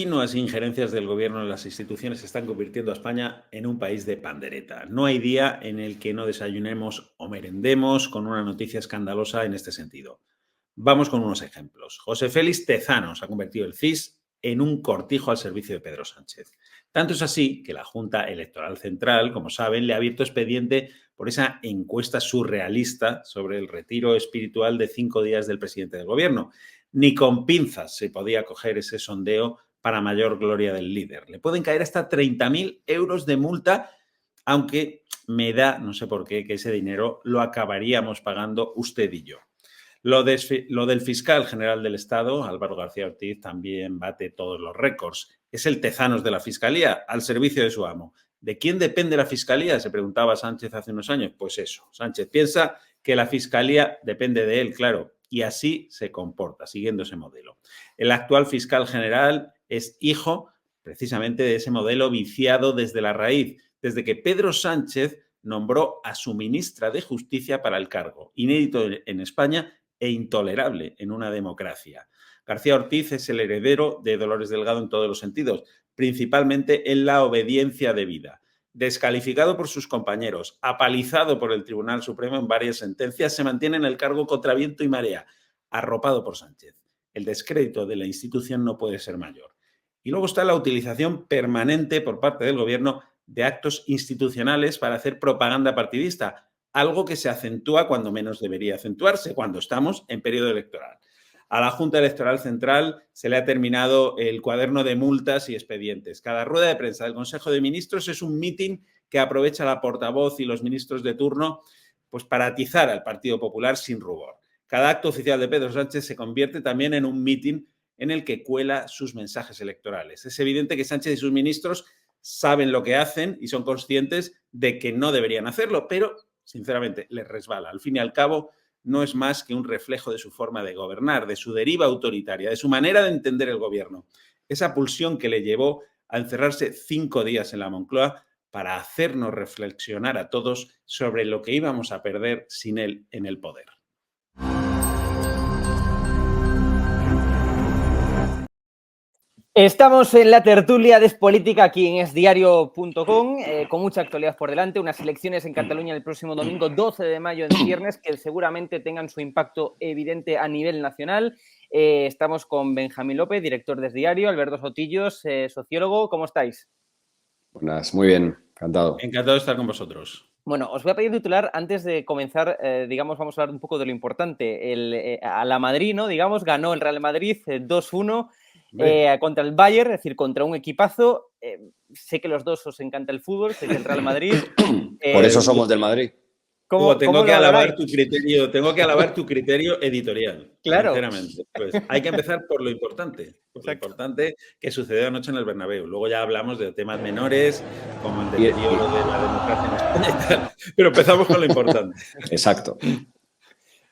continuas injerencias del gobierno en las instituciones están convirtiendo a España en un país de pandereta. No hay día en el que no desayunemos o merendemos con una noticia escandalosa en este sentido. Vamos con unos ejemplos. José Félix Tezanos ha convertido el CIS en un cortijo al servicio de Pedro Sánchez. Tanto es así que la Junta Electoral Central, como saben, le ha abierto expediente por esa encuesta surrealista sobre el retiro espiritual de 5 días del presidente del gobierno. Ni con pinzas se podía coger ese sondeo para mayor gloria del líder. Le pueden caer hasta 30.000 euros de multa, aunque me da, no sé por qué, que ese dinero lo acabaríamos pagando usted y yo. Lo del fiscal general del Estado, Álvaro García Ortiz, también bate todos los récords. Es el Tezanos de la Fiscalía, al servicio de su amo. ¿De quién depende la Fiscalía?, se preguntaba Sánchez hace unos años. Pues eso, Sánchez piensa que la Fiscalía depende de él, claro, y así se comporta, siguiendo ese modelo. El actual fiscal general es hijo precisamente de ese modelo viciado desde la raíz, desde que Pedro Sánchez nombró a su ministra de Justicia para el cargo, inédito en España e intolerable en una democracia. García Ortiz es el heredero de Dolores Delgado en todos los sentidos, principalmente en la obediencia debida. Descalificado por sus compañeros, apalizado por el Tribunal Supremo en varias sentencias, se mantiene en el cargo contra viento y marea, arropado por Sánchez. El descrédito de la institución no puede ser mayor. Y luego está la utilización permanente por parte del gobierno de actos institucionales para hacer propaganda partidista, algo que se acentúa cuando menos debería acentuarse, cuando estamos en periodo electoral. A la Junta Electoral Central se le ha terminado el cuaderno de multas y expedientes. Cada rueda de prensa del Consejo de Ministros es un mitin que aprovecha la portavoz y los ministros de turno pues, para atizar al Partido Popular sin rubor. Cada acto oficial de Pedro Sánchez se convierte también en un mitin en el que cuela sus mensajes electorales. Es evidente que Sánchez y sus ministros saben lo que hacen y son conscientes de que no deberían hacerlo, pero, sinceramente, les resbala. Al fin y al cabo, no es más que un reflejo de su forma de gobernar, de su deriva autoritaria, de su manera de entender el gobierno. Esa pulsión que le llevó a encerrarse 5 días en la Moncloa para hacernos reflexionar a todos sobre lo que íbamos a perder sin él en el poder. Estamos en la tertulia Despolítica aquí en esdiario.com, con mucha actualidad por delante, unas elecciones en Cataluña el próximo domingo 12 de mayo en ciernes que seguramente tengan su impacto evidente a nivel nacional. Estamos con Benjamín López, director de Esdiario, Alberto Sotillos, sociólogo. ¿Cómo estáis? Buenas, muy bien, encantado. Encantado de estar con vosotros. Bueno, os voy a pedir titular antes de comenzar, digamos, vamos a hablar un poco de lo importante. A la Madrid, ¿no? Digamos, ganó el Real Madrid 2-1 contra el Bayern, es decir, contra un equipazo. Sé que los dos os encanta el fútbol, sé que el Real Madrid. Por eso somos del Madrid. Tengo que alabar tu criterio editorial. Claro. Sinceramente. Pues hay que empezar por lo importante. Por lo importante que sucedió anoche en el Bernabéu. Luego ya hablamos de temas menores, como el deterioro de la democracia en España y tal. Pero empezamos con lo importante. Exacto.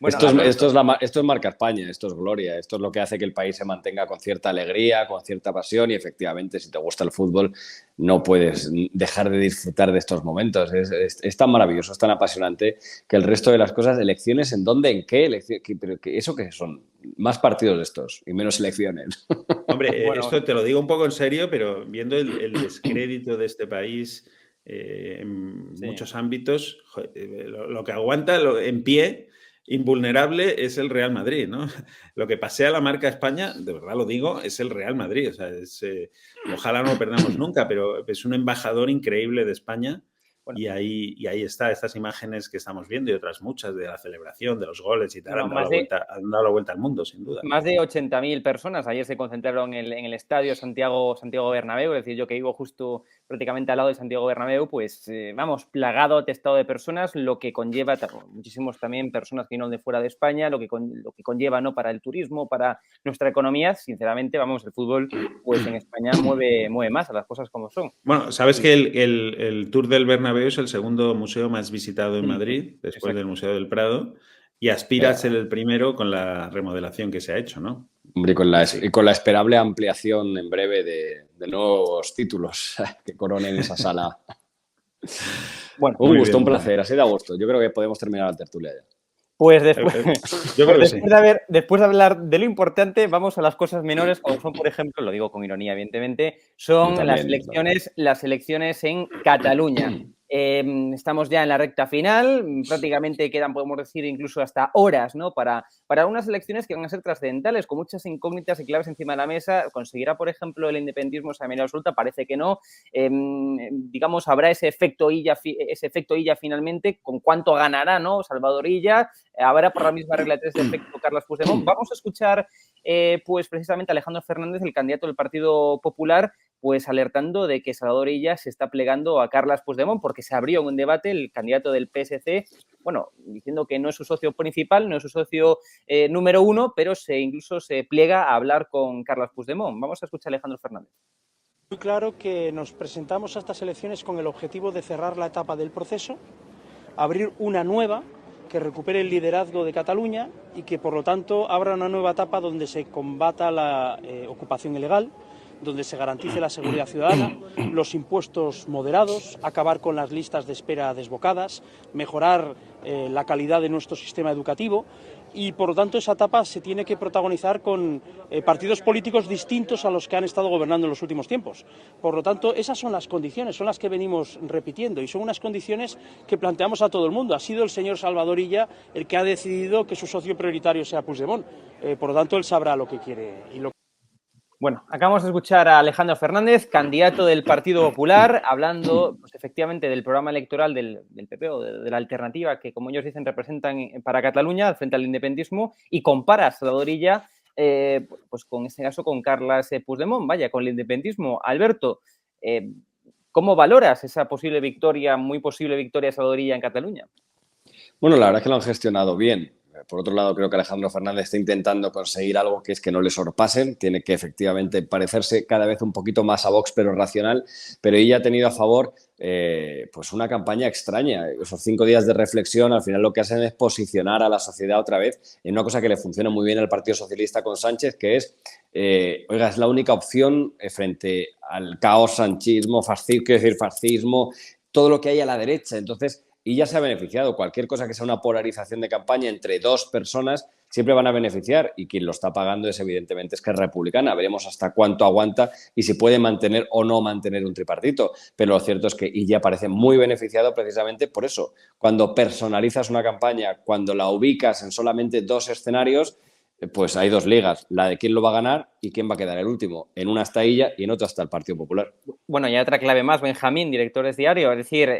Bueno, esto es marca España, esto es gloria, esto es lo que hace que el país se mantenga con cierta alegría, con cierta pasión y efectivamente si te gusta el fútbol no puedes dejar de disfrutar de estos momentos. Es tan maravilloso, es tan apasionante que el resto de las cosas, elecciones en dónde, en qué, pero ¿eso qué son? Más partidos de estos y menos elecciones. Hombre, bueno, esto te lo digo un poco en serio, pero viendo el descrédito de este país en muchos ámbitos, lo que aguanta en pie, invulnerable, es el Real Madrid, ¿no? Lo que pasea la marca España, de verdad lo digo, es el Real Madrid. O sea, ojalá no lo perdamos nunca, pero es un embajador increíble de España. Bueno, y ahí está, estas imágenes que estamos viendo y otras muchas de la celebración, de los goles y tal, han dado la vuelta al mundo, sin duda. Más de 80.000 personas ayer se concentraron en el estadio Santiago Bernabéu, es decir, yo que vivo justo prácticamente al lado de Santiago Bernabéu, pues vamos, plagado, atestado de personas, lo que conlleva, muchísimos también personas que vienen de fuera de España, lo que conlleva, ¿no?, para el turismo, para nuestra economía. Sinceramente, vamos, el fútbol pues en España mueve más a las cosas como son. Bueno, sabes que el Tour del Bernabéu es el segundo museo más visitado en Madrid, después del Museo del Prado, y aspira a ser el primero con la remodelación que se ha hecho, ¿no? Hombre, y con la esperable ampliación en breve de nuevos títulos que coronen esa sala. Bueno, un gusto, un placer, así de agosto. Yo creo que podemos terminar la tertulia ya. Pues después, Yo creo que sí. después de hablar de lo importante, vamos a las cosas menores, como son, por ejemplo, lo digo con ironía, evidentemente, son las elecciones en Cataluña. Estamos ya en la recta final, prácticamente quedan, podemos decir, incluso hasta horas, ¿no? Para unas elecciones que van a ser trascendentales, con muchas incógnitas y claves encima de la mesa. ¿Conseguirá, por ejemplo, el independentismo esa mayoría absoluta? Parece que no. Digamos, habrá ese efecto Illa finalmente, con cuánto ganará, ¿no? Salvador Illa. Habrá por la misma regla de 3 de efecto Carles Puigdemont. Vamos a escuchar, pues precisamente a Alejandro Fernández, el candidato del Partido Popular, pues alertando de que Salvador Illa se está plegando a Carles Puigdemont, porque se abrió un debate el candidato del PSC, bueno, diciendo que no es su socio principal, no es su socio número 1, pero incluso se pliega a hablar con Carles Puigdemont. Vamos a escuchar a Alejandro Fernández. Muy claro que nos presentamos a estas elecciones con el objetivo de cerrar la etapa del proceso, abrir una nueva que recupere el liderazgo de Cataluña y que, por lo tanto, abra una nueva etapa donde se combata la ocupación ilegal, donde se garantice la seguridad ciudadana, los impuestos moderados, acabar con las listas de espera desbocadas, mejorar la calidad de nuestro sistema educativo y, por lo tanto, esa etapa se tiene que protagonizar con partidos políticos distintos a los que han estado gobernando en los últimos tiempos. Por lo tanto, esas son las condiciones, son las que venimos repitiendo y son unas condiciones que planteamos a todo el mundo. Ha sido el señor Salvador Illa el que ha decidido que su socio prioritario sea Puigdemont. Por lo tanto, él sabrá lo que quiere y lo. Bueno, acabamos de escuchar a Alejandro Fernández, candidato del Partido Popular, hablando pues, efectivamente del programa electoral del PP o de la alternativa que, como ellos dicen, representan para Cataluña frente al independentismo y compara a Salvador Illa, pues con este caso con Carles Puigdemont, vaya, con el independentismo. Alberto, ¿cómo valoras esa posible victoria, muy posible victoria de Salvador Illa en Cataluña? Bueno, la verdad es que lo han gestionado bien. Por otro lado, creo que Alejandro Fernández está intentando conseguir algo que es que no le sorpasen. Tiene que efectivamente parecerse cada vez un poquito más a Vox, pero racional. Pero ella ha tenido a favor pues una campaña extraña. Esos 5 días de reflexión, al final lo que hacen es posicionar a la sociedad otra vez en una cosa que le funciona muy bien al Partido Socialista con Sánchez, que es, oiga, es la única opción frente al caos, sanchismo, fascismo, todo lo que hay a la derecha. Entonces, y ya se ha beneficiado. Cualquier cosa que sea una polarización de campaña entre 2 personas siempre van a beneficiar y quien lo está pagando es evidentemente Esquerra Republicana. Veremos hasta cuánto aguanta y si puede mantener o no mantener un tripartito. Pero lo cierto es que Illa parece muy beneficiado precisamente por eso. Cuando personalizas una campaña, cuando la ubicas en solamente 2 escenarios, pues hay 2 ligas, la de quién lo va a ganar y quién va a quedar el último. En una está Illa y en otra está el Partido Popular. Bueno, y otra clave más, Benjamín, directores diario, es decir,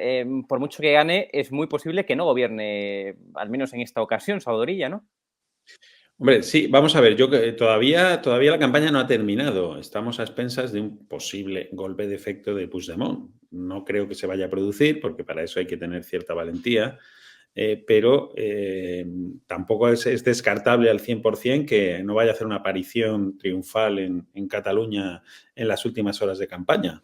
por mucho que gane, es muy posible que no gobierne, al menos en esta ocasión, Salvador Illa, ¿no? Hombre, sí, vamos a ver, yo que todavía la campaña no ha terminado. Estamos a expensas de un posible golpe de efecto de Puigdemont. No creo que se vaya a producir, porque para eso hay que tener cierta valentía. Pero tampoco es descartable al 100% que no vaya a hacer una aparición triunfal en Cataluña en las últimas horas de campaña,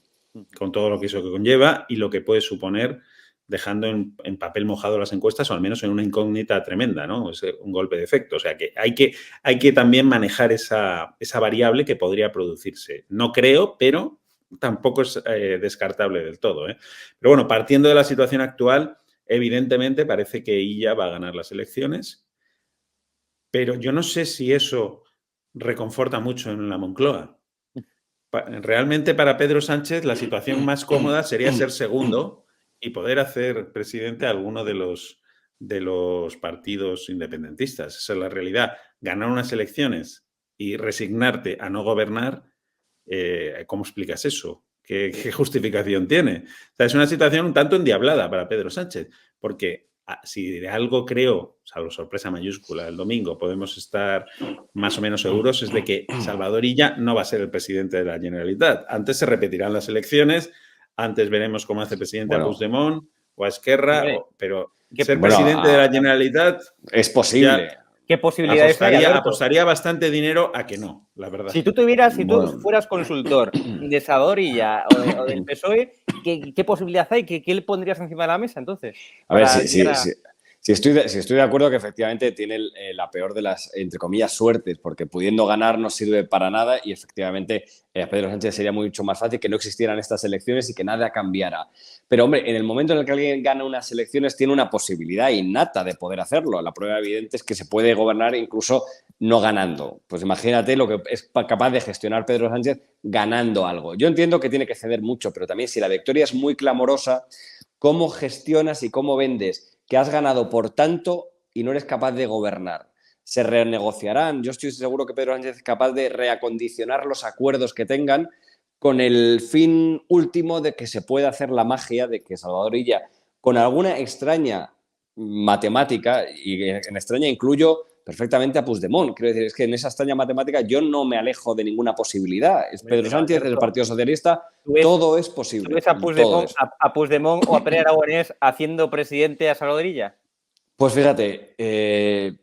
con todo lo que eso conlleva y lo que puede suponer dejando en papel mojado las encuestas o al menos en una incógnita tremenda, ¿no? Es un golpe de efecto. O sea que hay que también manejar esa variable que podría producirse. No creo, pero tampoco es descartable del todo, ¿eh? Pero bueno, partiendo de la situación actual, evidentemente parece que Illa va a ganar las elecciones, pero yo no sé si eso reconforta mucho en la Moncloa. Realmente para Pedro Sánchez la situación más cómoda sería ser segundo y poder hacer presidente a alguno de los partidos independentistas. Esa es la realidad. Ganar unas elecciones y resignarte a no gobernar, ¿cómo explicas eso? ¿Qué justificación tiene? O sea, es una situación un tanto endiablada para Pedro Sánchez, porque si de algo creo, salvo sorpresa mayúscula, el domingo podemos estar más o menos seguros, es de que Salvador Illa no va a ser el presidente de la Generalitat. Antes se repetirán las elecciones, antes veremos cómo hace presidente a Puigdemont o a Esquerra, pero ser presidente de la Generalitat es posible. ¿Qué posibilidades hay? Apostaría bastante dinero a que no, la verdad. Si tú fueras consultor de Salvador Illa o del PSOE, ¿qué posibilidad hay? ¿Qué le pondrías encima de la mesa entonces? A ver, Sí, estoy de acuerdo que efectivamente tiene la peor de las, entre comillas, suertes, porque pudiendo ganar no sirve para nada y efectivamente a Pedro Sánchez sería mucho más fácil que no existieran estas elecciones y que nada cambiara. Pero, hombre, en el momento en el que alguien gana unas elecciones tiene una posibilidad innata de poder hacerlo. La prueba evidente es que se puede gobernar incluso no ganando. Pues imagínate lo que es capaz de gestionar Pedro Sánchez ganando algo. Yo entiendo que tiene que ceder mucho, pero también si la victoria es muy clamorosa, ¿cómo gestionas y cómo vendes que has ganado por tanto y no eres capaz de gobernar? Se renegociarán. Yo estoy seguro que Pedro Sánchez es capaz de reacondicionar los acuerdos que tengan con el fin último de que se pueda hacer la magia de que Salvador Illa, con alguna extraña matemática, y en extraña incluyo perfectamente a Puigdemont, quiero decir, es que en esa extraña matemática yo no me alejo de ninguna posibilidad. Es Pedro Sánchez, es el Partido Socialista, todo es posible. ¿Tú ves a Puigdemont o a Pere Aragonés haciendo presidente a Salvador Illa? Pues fíjate,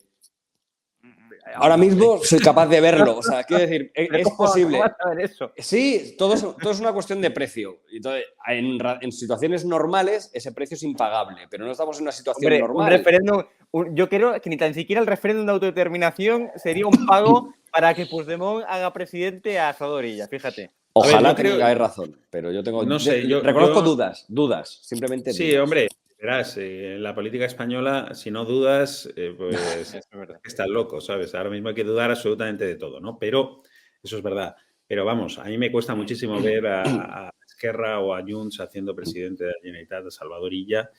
ahora mismo soy capaz de verlo. O sea, quiero decir, es posible. ¿Cómo vas a ver eso? Sí, todo es una cuestión de precio. Entonces, en situaciones normales ese precio es impagable, pero no estamos en una situación normal. Un referéndum, yo creo que ni tan siquiera el referéndum de autodeterminación sería un pago para que Puigdemont haga presidente a Salvador Illa, fíjate. Ojalá tengáis razón, pero yo tengo... No sé, reconozco dudas, simplemente sí, dudas. Hombre, verás, en la política española, si no dudas, pues estás loco, ¿sabes? Ahora mismo hay que dudar absolutamente de todo, ¿no? Pero eso es verdad. Pero vamos, a mí me cuesta muchísimo ver a Esquerra o a Junts haciendo presidente de la Generalitat, a Salvador Illa,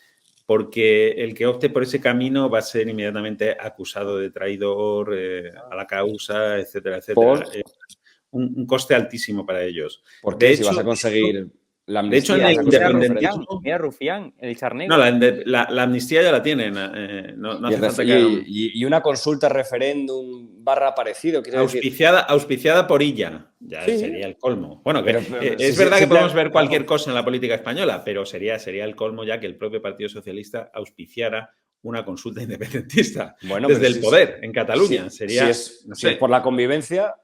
porque el que opte por ese camino va a ser inmediatamente acusado de traidor a la causa, etcétera, etcétera. Un coste altísimo para ellos. ¿Por qué? Si vas a conseguir la amnistía. De hecho, en el independentismo... Mira Rufián, el charnego. No, la amnistía ya la tienen. No hace falta que y una consulta, referéndum, parecido. Auspiciada por Illa. Ya sí. Sería el colmo. Bueno, es verdad que podemos ver cualquier cosa en la política española, pero sería el colmo ya que el propio Partido Socialista auspiciara una consulta independentista desde el poder en Cataluña. Sería, si es por la convivencia...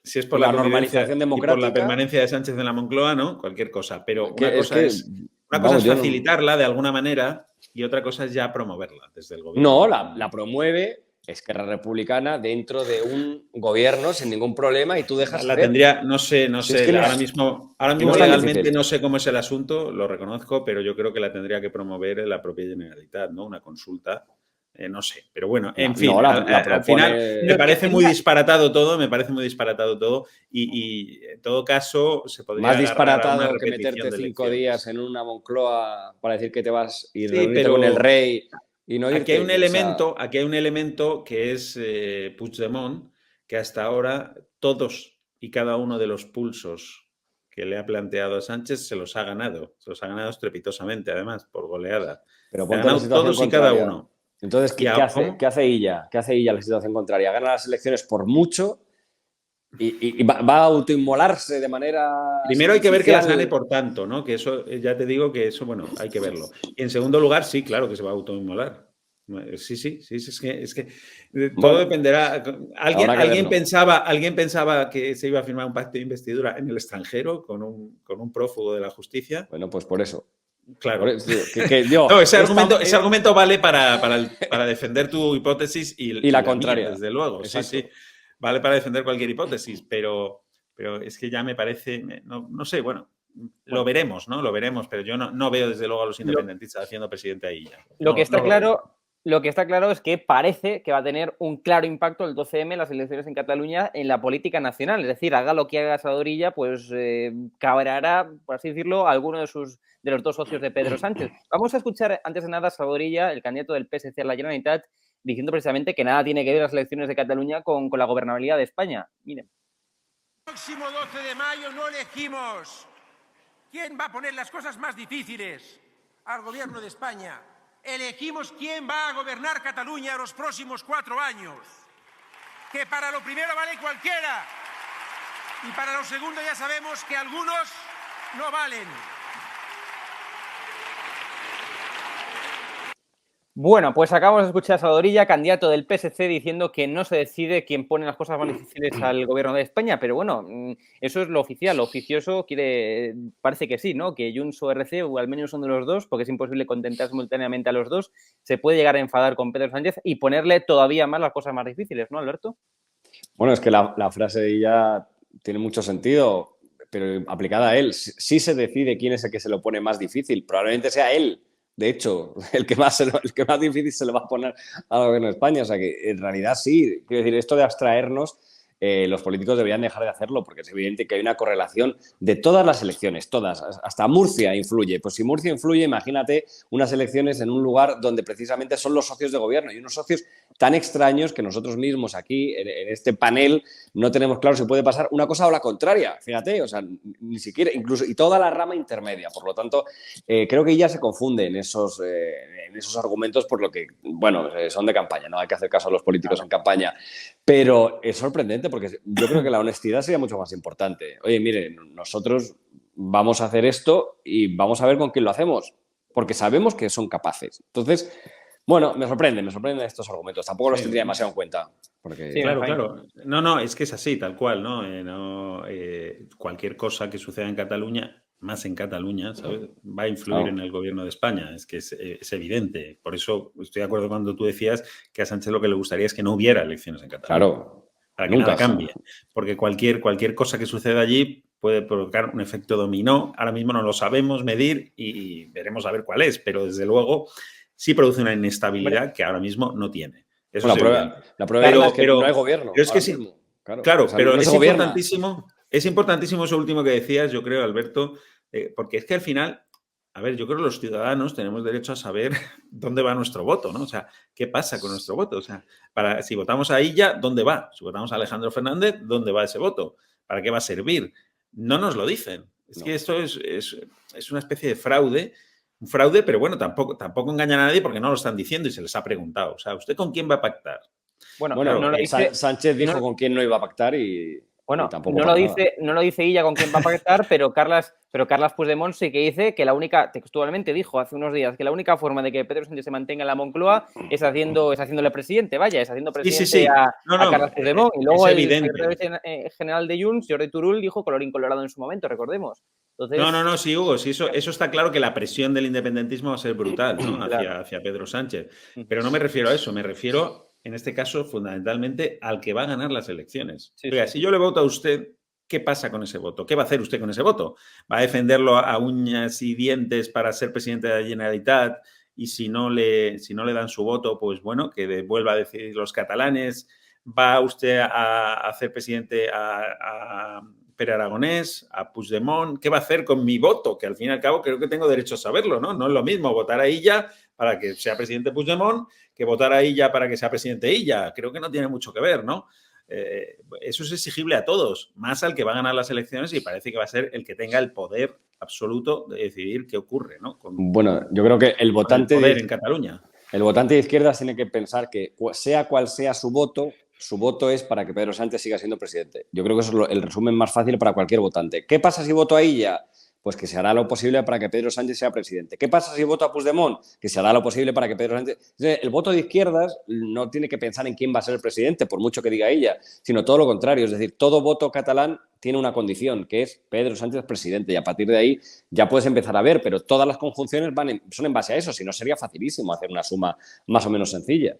Si es por la normalización democrática y por la permanencia de Sánchez en la Moncloa, ¿no? Cualquier cosa. Pero una cosa es facilitarla de alguna manera y otra cosa es ya promoverla desde el gobierno. No, la promueve Esquerra Republicana dentro de un gobierno sin ningún problema y tú dejas... La tendría, no sé, ahora mismo legalmente no sé cómo es el asunto, lo reconozco, pero yo creo que la tendría que promover la propia Generalitat, ¿no? Una consulta. No sé, pero bueno, en fin, al final me parece muy disparatado todo y en todo caso se podría... Más disparatado que meterte 5 días en una Moncloa para decir que te vas y reunirte con el rey y no irte. Aquí hay un elemento que es Puigdemont, que hasta ahora todos y cada uno de los pulsos que le ha planteado a Sánchez se los ha ganado estrepitosamente, además, por goleada. Pero ponte la situación todos y cada uno. Entonces, ¿qué hace Illa? ¿Qué hace Illa en la situación contraria? Gana las elecciones por mucho y va a autoinmolarse de manera... Primero hay que ver que las gane por tanto, ¿no? Que eso, ya te digo que eso, bueno, hay que verlo. Y en segundo lugar, sí, claro que se va a autoinmolar. Sí, es que todo dependerá. ¿Alguien pensaba que se iba a firmar un pacto de investidura en el extranjero con un prófugo de la justicia? Bueno, pues por eso. Claro. Ese argumento vale para defender tu hipótesis y la contraria. Mía, desde luego. Exacto. Sí. Vale para defender cualquier hipótesis, pero es que ya me parece, no sé, bueno, lo veremos, ¿no? Lo veremos, pero yo no veo desde luego a los independentistas haciendo presidente ahí ya. Lo que está claro es que parece que va a tener un claro impacto el 12M, las elecciones en Cataluña, en la política nacional. Es decir, haga lo que haga Salvador Illa, pues cabrará, por así decirlo, a alguno de los dos socios de Pedro Sánchez. Vamos a escuchar, antes de nada, a Salvador Illa, el candidato del PSC a la Generalitat, diciendo precisamente que nada tiene que ver las elecciones de Cataluña con la gobernabilidad de España. Miren. El próximo 12 de mayo no elegimos quién va a poner las cosas más difíciles al gobierno de España. Elegimos quién va a gobernar Cataluña los próximos 4 años. Que para lo primero vale cualquiera. Y para lo segundo ya sabemos que algunos no valen. Bueno, pues acabamos de escuchar a Salvadorilla, candidato del PSC, diciendo que no se decide quién pone las cosas más difíciles al gobierno de España, pero bueno, eso es lo oficial. Lo oficioso parece que sí, ¿no? Que Junts o RC, o al menos uno de los dos, porque es imposible contentar simultáneamente a los dos, se puede llegar a enfadar con Pedro Sánchez y ponerle todavía más las cosas más difíciles, ¿no, Alberto? Bueno, es que la frase de ella tiene mucho sentido, pero aplicada a él. Sí se decide quién es el que se lo pone más difícil. Probablemente sea él. De hecho, el que más difícil se le va a poner al gobierno de España. O sea que en realidad sí. Quiero decir, esto de abstraernos, los políticos deberían dejar de hacerlo porque es evidente que hay una correlación de todas las elecciones, todas. Hasta Murcia influye. Pues si Murcia influye, imagínate unas elecciones en un lugar donde precisamente son los socios de gobierno y unos socios tan extraños que nosotros mismos aquí en este panel no tenemos claro si puede pasar una cosa o la contraria. Fíjate, o sea, ni siquiera, incluso, y toda la rama intermedia. Por lo tanto, creo que ella se confunde en esos argumentos por lo que, bueno, son de campaña, no hay que hacer caso a los políticos en campaña. Pero es sorprendente porque yo creo que la honestidad sería mucho más importante. Oye, mire, nosotros vamos a hacer esto y vamos a ver con quién lo hacemos, porque sabemos que son capaces. Entonces, bueno, me sorprenden estos argumentos. Tampoco los tendría demasiado en cuenta. Porque... Sí, claro. No, es que es así, tal cual, ¿no? Cualquier cosa que suceda en Cataluña, más en Cataluña, ¿sabes? Va a influir en el gobierno de España. Es que es evidente. Por eso estoy de acuerdo cuando tú decías que a Sánchez lo que le gustaría es que no hubiera elecciones en Cataluña. Claro. Para que nada cambie. Porque cualquier cosa que suceda allí puede provocar un efecto dominó. Ahora mismo no lo sabemos medir y veremos a ver cuál es. Pero desde luego sí produce una inestabilidad que ahora mismo no tiene. Eso la prueba es que no hay gobierno. Pero es que sí, claro, o sea, pero no es importantísimo eso último que decías, yo creo, Alberto, porque es que al final, a ver, yo creo que los ciudadanos tenemos derecho a saber dónde va nuestro voto, ¿no? O sea, ¿qué pasa con nuestro voto? O sea, si votamos a Illa, ¿dónde va? Si votamos a Alejandro Fernández, ¿dónde va ese voto? ¿Para qué va a servir? No nos lo dicen. Es que esto es una especie de fraude. Un fraude, pero bueno, tampoco engañan a nadie porque no lo están diciendo y se les ha preguntado. O sea, ¿usted con quién va a pactar? Bueno, no lo dice, Sánchez dijo con quién no iba a pactar y tampoco no lo dice ella con quién va a pactar, pero Carles Puigdemont sí que dice que textualmente dijo hace unos días que la única forma de que Pedro Sánchez se mantenga en la Moncloa es haciéndole presidente, haciendo presidente a Carles Puigdemont. Y luego el secretario general de Junts, Jordi Turull, dijo colorín colorado en su momento, recordemos. Entonces... Sí, Hugo, sí, eso está claro que la presión del independentismo va a ser brutal, ¿no? hacia Pedro Sánchez. Pero no me refiero a eso, me refiero, en este caso, fundamentalmente al que va a ganar las elecciones. Oiga, si yo le voto a usted, ¿qué pasa con ese voto? ¿Qué va a hacer usted con ese voto? ¿Va a defenderlo a uñas y dientes para ser presidente de la Generalitat? Y si no le dan su voto, pues bueno, que vuelva a decidir los catalanes. ¿Va usted a hacer presidente a Pere Aragonés, a Puigdemont? ¿Qué va a hacer con mi voto? Que al fin y al cabo creo que tengo derecho a saberlo, ¿no? No es lo mismo votar a Illa para que sea presidente Puigdemont que votar a Illa para que sea presidente Illa. Creo que no tiene mucho que ver, ¿no? Eso es exigible a todos, más al que va a ganar las elecciones y parece que va a ser el que tenga el poder absoluto de decidir qué ocurre, ¿no? Bueno, yo creo que el votante en Cataluña. El votante de izquierdas tiene que pensar que sea cual sea su voto es para que Pedro Sánchez siga siendo presidente. Yo creo que eso es el resumen más fácil para cualquier votante. ¿Qué pasa si voto a Illa? Pues que se hará lo posible para que Pedro Sánchez sea presidente. ¿Qué pasa si voto a Puigdemont? Que se hará lo posible para que Pedro Sánchez... El voto de izquierdas no tiene que pensar en quién va a ser el presidente, por mucho que diga ella, sino todo lo contrario. Es decir, todo voto catalán tiene una condición, que es Pedro Sánchez presidente. Y a partir de ahí ya puedes empezar a ver, pero todas las conjunciones son en base a eso. Si no, sería facilísimo hacer una suma más o menos sencilla.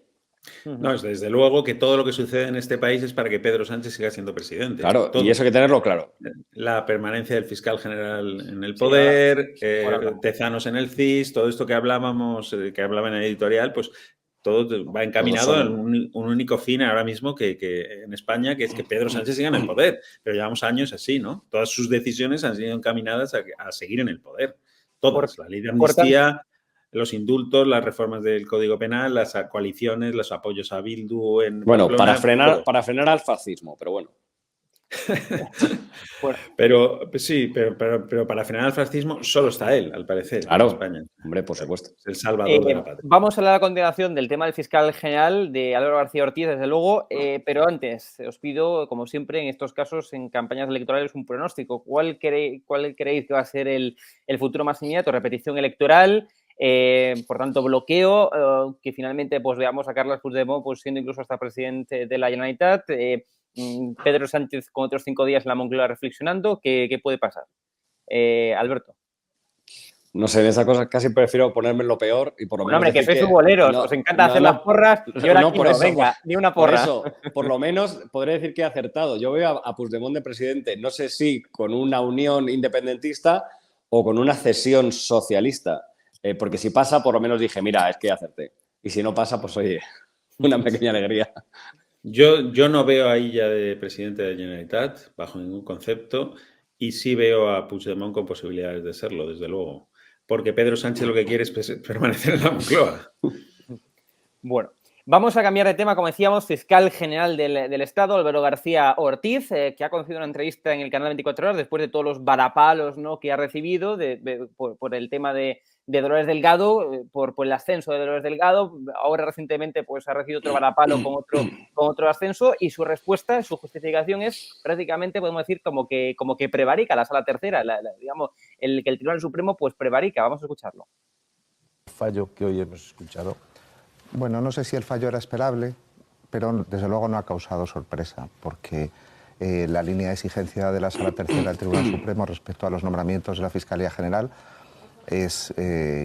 No, es desde luego que todo lo que sucede en este país es para que Pedro Sánchez siga siendo presidente. Claro, todo. Y eso hay que tenerlo claro. La permanencia del fiscal general en el poder, Tezanos en el CIS, todo esto que hablábamos, que hablaba en el editorial, pues todo va encaminado a un único fin ahora mismo que en España, que es que Pedro Sánchez siga en el poder. Pero llevamos años así, ¿no? Todas sus decisiones han sido encaminadas a seguir en el poder. Todas. La ley de amnistía, los indultos, las reformas del Código Penal, las coaliciones, los apoyos a Bildu en Barcelona, para frenar al fascismo, pero bueno. pero para frenar al fascismo solo está él, al parecer, claro, en España. Hombre, por supuesto. Es el salvador de la patria. Vamos a hablar a continuación del tema del fiscal general, de Álvaro García Ortiz, desde luego, pero antes os pido, como siempre en estos casos, en campañas electorales, un pronóstico. ¿Cuál creéis que va a ser el futuro más inmediato? ¿Repetición electoral? Por tanto, bloqueo, que finalmente pues veamos a Carles Puigdemont pues siendo incluso hasta presidente de la Generalitat, Pedro Sánchez con otros 5 días en la Moncloa reflexionando. ¿Qué puede pasar? Alberto. No sé, en esa cosa casi prefiero ponerme en lo peor y por lo menos. Hombre, que sois futboleros, os encanta hacer las porras. Yo ahora aquí no, venga, ni una porra. Por eso, por lo menos podré decir que he acertado. Yo veo a Puigdemont de presidente, no sé si con una unión independentista o con una cesión socialista. Porque si pasa, por lo menos dije, mira, es que acerté. Y si no pasa, pues oye, una pequeña alegría. Yo no veo ahí ya de presidente de la Generalitat, bajo ningún concepto, y sí veo a Puigdemont con posibilidades de serlo, desde luego. Porque Pedro Sánchez lo que quiere es permanecer en la Moncloa. Bueno, vamos a cambiar de tema. Como decíamos, fiscal general del Estado, Álvaro García Ortiz, que ha concedido una entrevista en el canal 24 Horas después de todos los varapalos, ¿no?, que ha recibido por el tema de Dolores Delgado, por el ascenso de Dolores Delgado. Ahora recientemente pues ha recibido otro varapalo con otro ascenso, y su respuesta, su justificación es prácticamente, podemos decir, como que prevarica la Sala Tercera, digamos, que el Tribunal Supremo pues prevarica. Vamos a escucharlo. El fallo que hoy hemos escuchado. Bueno, no sé si el fallo era esperable, pero desde luego no ha causado sorpresa, porque la línea de exigencia de la Sala Tercera del Tribunal Supremo respecto a los nombramientos de la Fiscalía General es,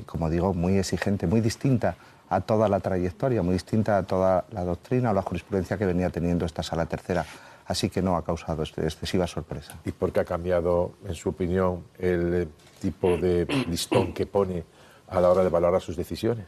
como digo, muy exigente, muy distinta a toda la trayectoria, muy distinta a toda la doctrina o la jurisprudencia que venía teniendo esta Sala Tercera. Así que no ha causado excesiva sorpresa. ¿Y por qué ha cambiado, en su opinión, el tipo de listón que pone a la hora de valorar sus decisiones?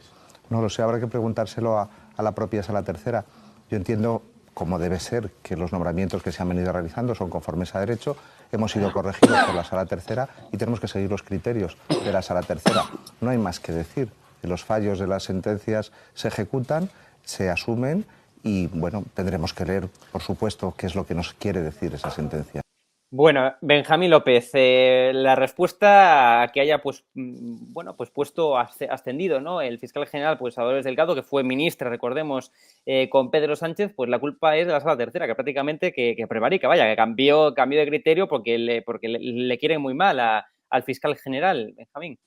No lo sé, habrá que preguntárselo a la propia Sala Tercera. Yo entiendo, como debe ser, que los nombramientos que se han venido realizando son conformes a derecho. Hemos sido corregidos por la Sala Tercera y tenemos que seguir los criterios de la Sala Tercera. No hay más que decir. Los fallos de las sentencias se ejecutan, se asumen y, bueno, tendremos que leer, por supuesto, qué es lo que nos quiere decir esa sentencia. Bueno, Benjamín López, la respuesta a que haya puesto ascendido, ¿no?, el fiscal general pues a Dolores Delgado, que fue ministra, recordemos, con Pedro Sánchez, pues la culpa es de la Sala Tercera, que prácticamente que prevarica, vaya, que cambió de criterio porque le quieren muy mal al fiscal general, Benjamín.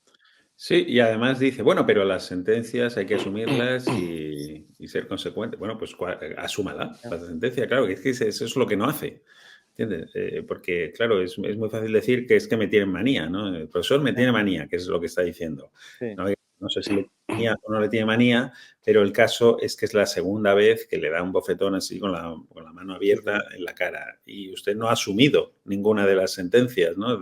Sí, y además dice, bueno, pero las sentencias hay que asumirlas y ser consecuente. Bueno, pues asúmala, la sentencia, claro, que es que eso es lo que no hace. ¿Entiendes? Porque, claro, es muy fácil decir que es que me tienen manía, ¿no? El profesor me tiene manía, que es lo que está diciendo. Sí. No sé si le tiene manía o no le tiene manía, pero el caso es que es la segunda vez que le da un bofetón así con la mano abierta en la cara. Y usted no ha asumido ninguna de las sentencias, ¿no?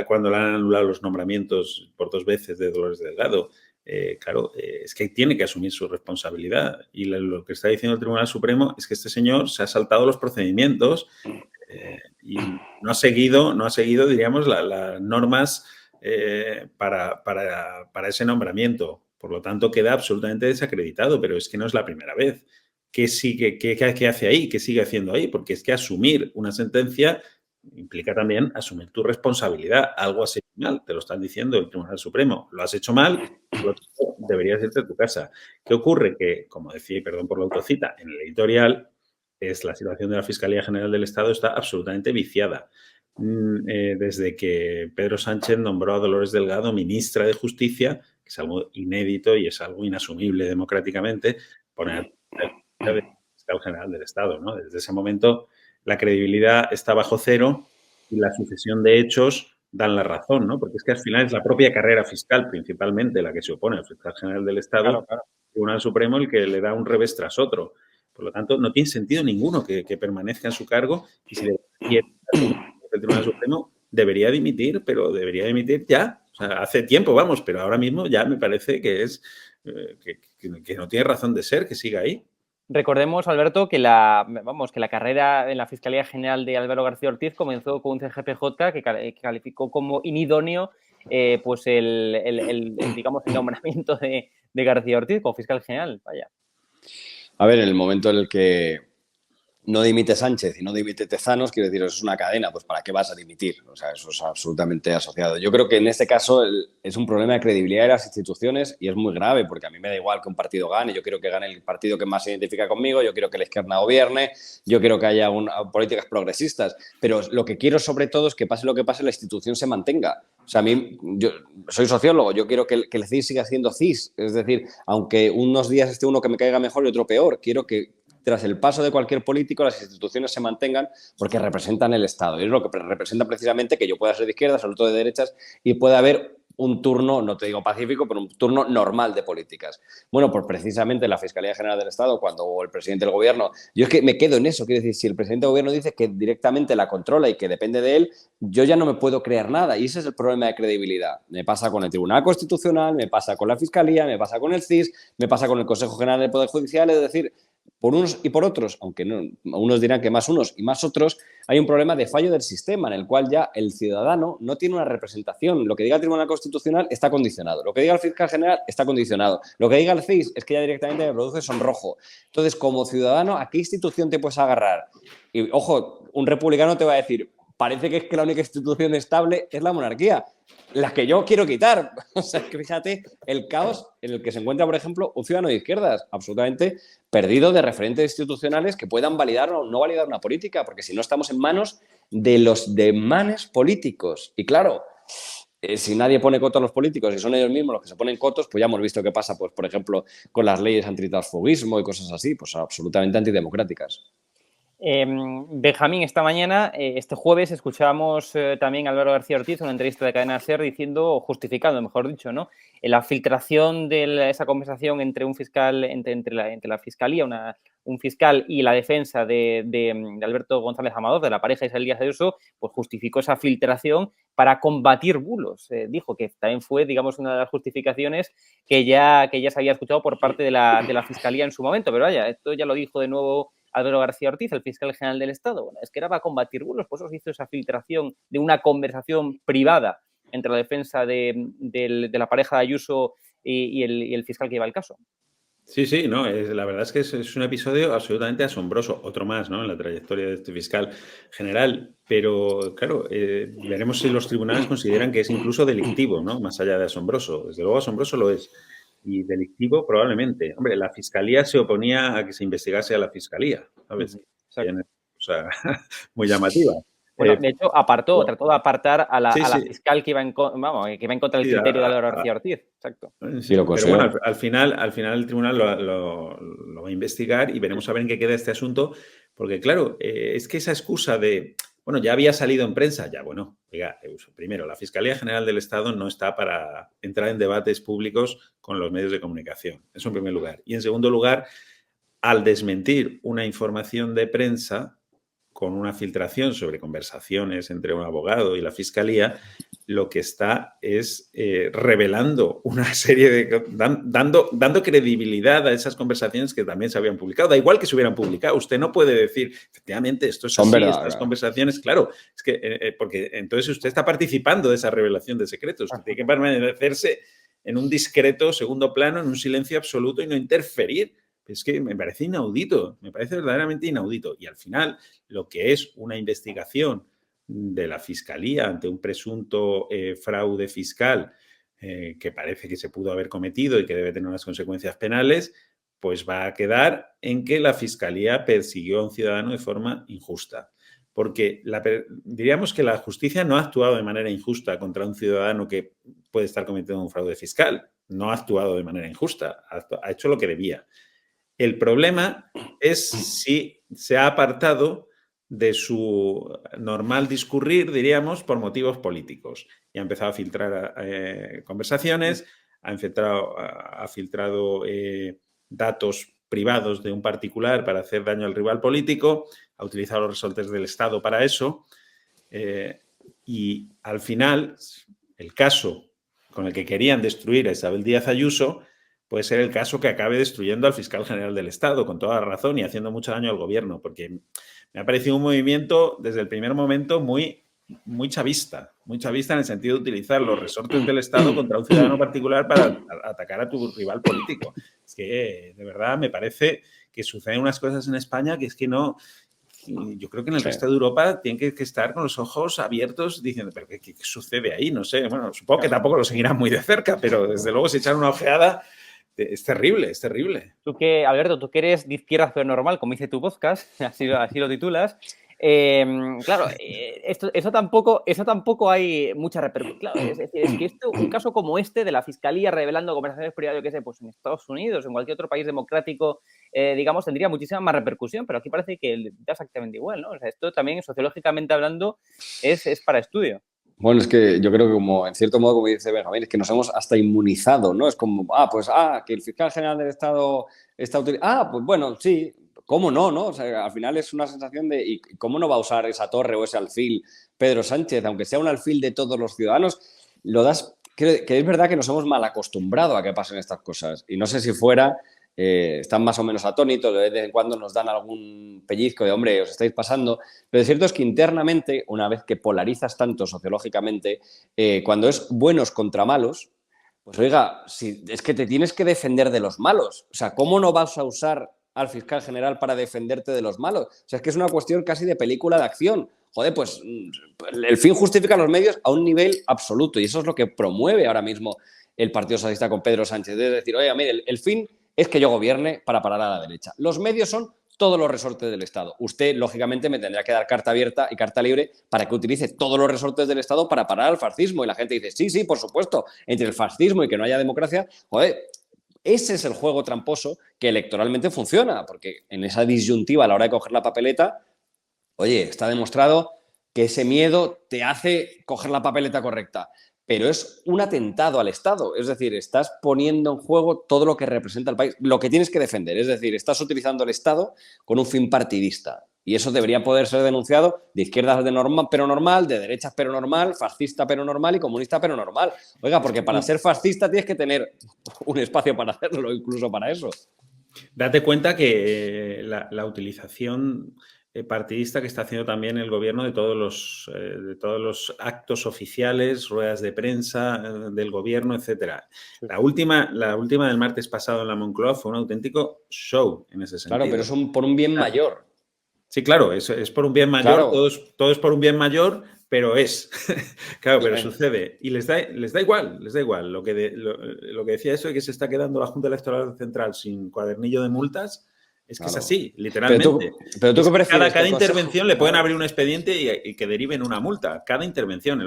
Cuando le han anulado los nombramientos por 2 veces de Dolores Delgado. Claro, es que tiene que asumir su responsabilidad, y lo que está diciendo el Tribunal Supremo es que este señor se ha saltado los procedimientos y no ha seguido, diríamos, las normas para ese nombramiento. Por lo tanto, queda absolutamente desacreditado, pero es que no es la primera vez. ¿Qué hace ahí? ¿Qué sigue haciendo ahí? Porque es que asumir una sentencia implica también asumir tu responsabilidad. Algo has hecho mal, te lo están diciendo el Tribunal Supremo. Lo has hecho mal, deberías irte a tu casa. ¿Qué ocurre? Que, como decía, y perdón por la autocita, en el editorial, es la situación de la Fiscalía General del Estado está absolutamente viciada. Desde que Pedro Sánchez nombró a Dolores Delgado ministra de Justicia, que es algo inédito y es algo inasumible democráticamente, poner al fiscal general del Estado, ¿no? Desde ese momento la credibilidad está bajo cero y la sucesión de hechos dan la razón, ¿no? Porque es que al final es la propia carrera fiscal principalmente la que se opone al fiscal general del Estado, claro. El Tribunal Supremo el que le da un revés tras otro. Por lo tanto, no tiene sentido ninguno que permanezca en su cargo, y si el Tribunal Supremo debería dimitir, pero debería dimitir ya. O sea, hace tiempo, vamos, pero ahora mismo ya me parece que es que no tiene razón de ser que siga ahí. Recordemos, Alberto, que la carrera en la Fiscalía General de Álvaro García Ortiz comenzó con un CGPJ que calificó como inidóneo pues el nombramiento de García Ortiz como fiscal general. Vaya. A ver, en el momento en el que no dimite Sánchez y no dimite Tezanos, quiero decir, eso es una cadena, pues ¿para qué vas a dimitir? O sea, eso es absolutamente asociado. Yo creo que en este caso es un problema de credibilidad de las instituciones y es muy grave, porque a mí me da igual que un partido gane, yo quiero que gane el partido que más se identifica conmigo, yo quiero que la izquierda gobierne, yo quiero que haya políticas progresistas, pero lo que quiero sobre todo es que pase lo que pase, la institución se mantenga. O sea, yo soy sociólogo, yo quiero que el CIS siga siendo CIS. Es decir, aunque unos días esté uno que me caiga mejor y otro peor, quiero que tras el paso de cualquier político las instituciones se mantengan porque representan el Estado. Y es lo que representa precisamente que yo pueda ser de izquierdas, el otro de derechas y pueda haber un turno, no te digo pacífico, pero un turno normal de políticas. Bueno, pues precisamente la Fiscalía General del Estado, cuando el presidente del Gobierno... Yo es que me quedo en eso, quiero decir, si el presidente del Gobierno dice que directamente la controla y que depende de él, yo ya no me puedo creer nada y ese es el problema de credibilidad. Me pasa con el Tribunal Constitucional, me pasa con la Fiscalía, me pasa con el CIS, me pasa con el Consejo General del Poder Judicial, es decir... Por unos y por otros, aunque no, unos dirán que más unos y más otros, hay un problema de fallo del sistema en el cual ya el ciudadano no tiene una representación. Lo que diga el Tribunal Constitucional está condicionado. Lo que diga el Fiscal General está condicionado. Lo que diga el CIS es que ya directamente me produce sonrojo. Entonces, como ciudadano, ¿a qué institución te puedes agarrar? Y, ojo, un republicano te va a decir, parece que es que la única institución estable es la monarquía. La que yo quiero quitar. O sea, que fíjate el caos en el que se encuentra, por ejemplo, un ciudadano de izquierdas, absolutamente perdido de referentes institucionales que puedan validar o no validar una política, porque si no estamos en manos de los demanes políticos. Y claro, si nadie pone coto a los políticos y son ellos mismos los que se ponen cotos, pues ya hemos visto qué pasa, pues, por ejemplo, con las leyes antitransfugismo y cosas así, pues absolutamente antidemocráticas. Benjamín, esta mañana, este jueves, escuchábamos también a Álvaro García Ortiz en una entrevista de Cadena SER diciendo, o justificando, mejor dicho, ¿no?, la filtración de esa conversación entre un fiscal, entre la fiscalía, un fiscal y la defensa de Alberto González Amador, de la pareja Isabel Díaz Ayuso, pues justificó esa filtración para combatir bulos. Dijo que también fue, digamos, una de las justificaciones que ya se había escuchado por parte de la fiscalía en su momento, pero vaya, esto ya lo dijo de nuevo Álvaro García Ortiz, el fiscal general del Estado. Bueno, es que era para combatir bulos, pues eso hizo esa filtración de una conversación privada entre la defensa de la pareja de Ayuso y el fiscal que lleva el caso. Sí, no, la verdad es que es un episodio absolutamente asombroso, otro más, ¿no?, en la trayectoria de este fiscal general, pero claro, veremos si los tribunales consideran que es incluso delictivo, ¿no?, más allá de asombroso. Desde luego asombroso lo es. Y delictivo probablemente. Hombre, la Fiscalía se oponía a que se investigase a la Fiscalía, ¿sabes? O sea, muy llamativa. Bueno, de hecho, trató de apartar a la fiscal que iba en contra del criterio de Álvaro García Ortiz. Exacto. Sí, pero bueno, al final el tribunal lo va a investigar y veremos a ver en qué queda este asunto, porque claro, es que esa excusa de... Bueno, ya había salido en prensa, ya, bueno, oiga, primero, la Fiscalía General del Estado no está para entrar en debates públicos con los medios de comunicación, eso en primer lugar. Y en segundo lugar, al desmentir una información de prensa con una filtración sobre conversaciones entre un abogado y la Fiscalía, lo que está es revelando una serie de... dando credibilidad a esas conversaciones que también se habían publicado. Da igual que se hubieran publicado. Usted no puede decir, efectivamente, esto es así, estas conversaciones... Claro, es que porque entonces usted está participando de esa revelación de secretos. Usted tiene que permanecerse en un discreto segundo plano, en un silencio absoluto y no interferir. Es que me parece inaudito, me parece verdaderamente inaudito. Y al final, lo que es una investigación de la Fiscalía ante un presunto fraude fiscal que parece que se pudo haber cometido y que debe tener unas consecuencias penales, pues va a quedar en que la Fiscalía persiguió a un ciudadano de forma injusta. Porque diríamos que la justicia no ha actuado de manera injusta contra un ciudadano que puede estar cometiendo un fraude fiscal. No ha actuado de manera injusta, ha hecho lo que debía. El problema es si se ha apartado de su normal discurrir, diríamos, por motivos políticos. Y ha empezado a filtrar conversaciones, ha filtrado datos privados de un particular para hacer daño al rival político, ha utilizado los resortes del Estado para eso. Y al final, el caso con el que querían destruir a Isabel Díaz Ayuso puede ser el caso que acabe destruyendo al fiscal general del Estado, con toda razón, y haciendo mucho daño al gobierno, porque me ha parecido un movimiento, desde el primer momento, muy chavista en el sentido de utilizar los resortes del Estado contra un ciudadano particular para atacar a tu rival político. Es que, de verdad, me parece que suceden unas cosas en España que es que no... Yo creo que en el resto de Europa tienen que estar con los ojos abiertos diciendo, ¿pero qué sucede ahí? No sé, bueno, supongo que tampoco lo seguirán muy de cerca, pero desde luego si echan una ojeada... Es terrible, es terrible. Alberto, tú que eres de izquierda pero normal, como dice tu podcast, así lo titulas, Claro, eso tampoco hay mucha repercusión. Claro, es decir, es que un caso como este de la Fiscalía revelando conversaciones privadas, yo qué sé, pues en Estados Unidos, en cualquier otro país democrático, digamos, tendría muchísima más repercusión, pero aquí parece que da exactamente igual, ¿no? O sea, esto también, sociológicamente hablando, es para estudio. Bueno, es que yo creo que como, en cierto modo, como dice Benjamín, es que nos hemos hasta inmunizado, ¿no? Es como, que el fiscal general del Estado está utilizando... pues bueno, sí, ¿cómo no, no? O sea, al final es una sensación de, ¿y cómo no va a usar esa torre o ese alfil Pedro Sánchez? Aunque sea un alfil de todos los ciudadanos, lo das... Que es verdad que nos hemos mal acostumbrado a que pasen estas cosas. Y no sé si fuera... están más o menos atónitos, de vez en cuando nos dan algún pellizco de, hombre, os estáis pasando, pero lo cierto es que internamente, una vez que polarizas tanto sociológicamente, cuando es buenos contra malos, pues oiga, si, es que te tienes que defender de los malos, o sea, ¿cómo no vas a usar al fiscal general para defenderte de los malos? O sea, es que es una cuestión casi de película de acción. Joder, pues el fin justifica los medios a un nivel absoluto y eso es lo que promueve ahora mismo el Partido Socialista con Pedro Sánchez, es decir, oiga, mire, el fin es que yo gobierne para parar a la derecha. Los medios son todos los resortes del Estado. Usted, lógicamente, me tendrá que dar carta abierta y carta libre para que utilice todos los resortes del Estado para parar al fascismo. Y la gente dice, sí, sí, por supuesto, entre el fascismo y que no haya democracia, joder, ese es el juego tramposo que electoralmente funciona, porque en esa disyuntiva a la hora de coger la papeleta, oye, está demostrado que ese miedo te hace coger la papeleta correcta. Pero es un atentado al Estado. Es decir, estás poniendo en juego todo lo que representa el país, lo que tienes que defender. Es decir, estás utilizando el Estado con un fin partidista. Y eso debería poder ser denunciado de izquierdas pero normal, de derechas pero normal, fascista pero normal y comunista pero normal. Oiga, porque para ser fascista tienes que tener un espacio para hacerlo, incluso para eso. Date cuenta que la utilización partidista que está haciendo también el gobierno de todos los actos oficiales, ruedas de prensa del gobierno, etcétera. La última del martes pasado en la Moncloa fue un auténtico show en ese sentido. Claro, pero es por un bien mayor. Sí, claro, es por un bien mayor, claro. Todo es por un bien mayor, pero claro, pero sucede. Y les da igual. Lo que decía eso de que se está quedando la Junta Electoral Central sin cuadernillo de multas, es que es así, literalmente. Pero tú qué prefieres, cada intervención le pueden abrir un expediente y que deriven una multa. Cada intervención.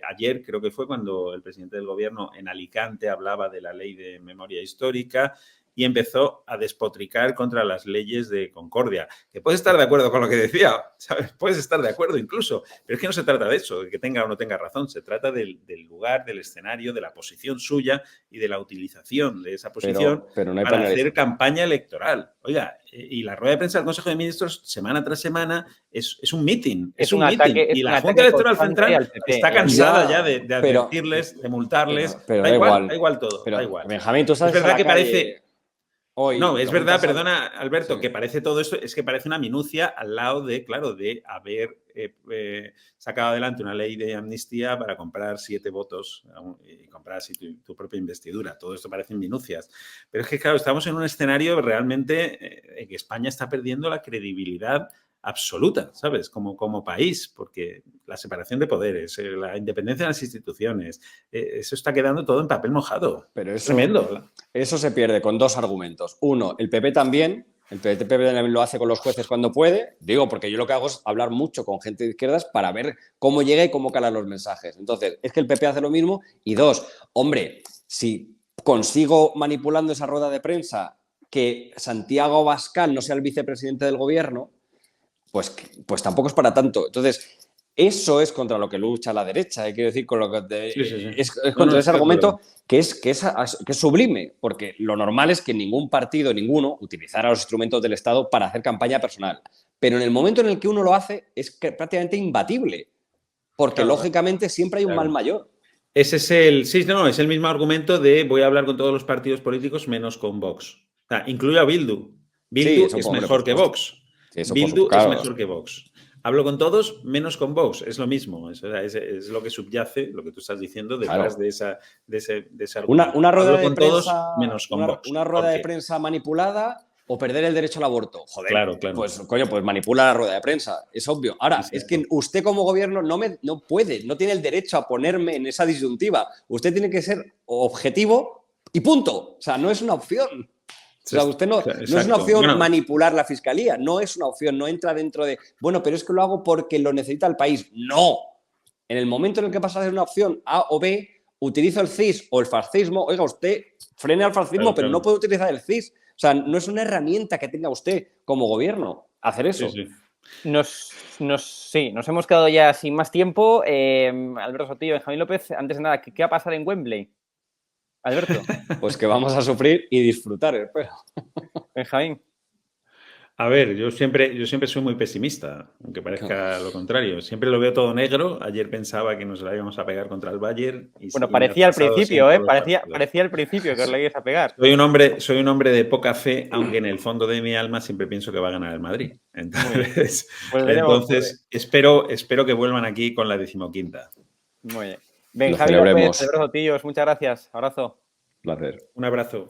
Ayer creo que fue cuando el presidente del gobierno en Alicante hablaba de la ley de memoria histórica y empezó a despotricar contra las leyes de concordia. Que puedes estar de acuerdo con lo que decía, ¿sabes? Puedes estar de acuerdo incluso, pero es que no se trata de eso, de que tenga o no tenga razón, se trata del lugar, del escenario, de la posición suya y de la utilización de esa posición pero no hay para hacer campaña electoral. Oiga, y la rueda de prensa del Consejo de Ministros, semana tras semana, es un meeting. Es un meeting. Y la Junta Electoral Central está cansada ya de advertirles, de multarles. Pero da igual todo. Da igual. Benjamín, tú sabes es verdad que parece... Hoy, no, es verdad, perdona, Alberto, sí. Que parece todo esto, es que parece una minucia al lado de, claro, de haber sacado adelante una ley de amnistía para comprar 7 votos y comprar así tu propia investidura. Todo esto parecen minucias. Pero es que, claro, estamos en un escenario realmente en que España está perdiendo la credibilidad absoluta, ¿sabes? Como país, porque la separación de poderes, la independencia de las instituciones, eso está quedando todo en papel mojado. Pero eso, tremendo. Eso se pierde con 2 argumentos. Uno, el PP también. El PP también lo hace con los jueces cuando puede. Digo, porque yo lo que hago es hablar mucho con gente de izquierdas para ver cómo llega y cómo calan los mensajes. Entonces, es que el PP hace lo mismo. Y 2, hombre, si consigo manipulando esa rueda de prensa que Santiago Abascal no sea el vicepresidente del gobierno, pues tampoco es para tanto. Entonces, eso es contra lo que lucha la derecha. Quiero decir, con lo que es contra ese argumento que es sublime, porque lo normal es que ningún partido, ninguno, utilizara los instrumentos del Estado para hacer campaña personal. Pero en el momento en el que uno lo hace, es prácticamente imbatible, porque lógicamente siempre hay un mal mayor. Ese es es el mismo argumento de voy a hablar con todos los partidos políticos menos con Vox. O sea, incluye a Bildu. Bildu es mejor que Vox. Bildu es mejor que Vox. Hablo con todos, menos con Vox. Es lo mismo. Es lo que subyace, lo que tú estás diciendo, detrás de ese argumento. Una rueda Hablo de con prensa, todos, menos con Vox. Una rueda de prensa manipulada o perder el derecho al aborto. Joder, claro. Pues manipula la rueda de prensa. Es obvio. Ahora, es que usted como gobierno no puede, no tiene el derecho a ponerme en esa disyuntiva. Usted tiene que ser objetivo y punto. O sea, no es una opción. O sea, usted no es una opción manipular la fiscalía, no es una opción, no entra dentro de, bueno, pero es que lo hago porque lo necesita el país. No. En el momento en el que pasa a ser una opción A o B, utilizo el CIS o el fascismo. Oiga, usted frene al fascismo, pero no puede utilizar el CIS. O sea, no es una herramienta que tenga usted como gobierno hacer eso. Sí. Nos hemos quedado ya sin más tiempo. Alberto Sotillo, Benjamín López, antes de nada, ¿qué va a pasar en Wembley? Alberto. Pues que vamos a sufrir y disfrutar, espero. Benjamín. A ver, yo siempre soy muy pesimista, aunque parezca lo contrario. Siempre lo veo todo negro. Ayer pensaba que nos la íbamos a pegar contra el Bayern. Bueno, parecía al principio, parecía al principio que os la ibais a pegar. Soy un hombre de poca fe, aunque en el fondo de mi alma siempre pienso que va a ganar el Madrid. Entonces, espero que vuelvan aquí con la 15ª. Muy bien. Benjamín López, Alberto Sotillo, muchas gracias. Abrazo. Placer. Un abrazo.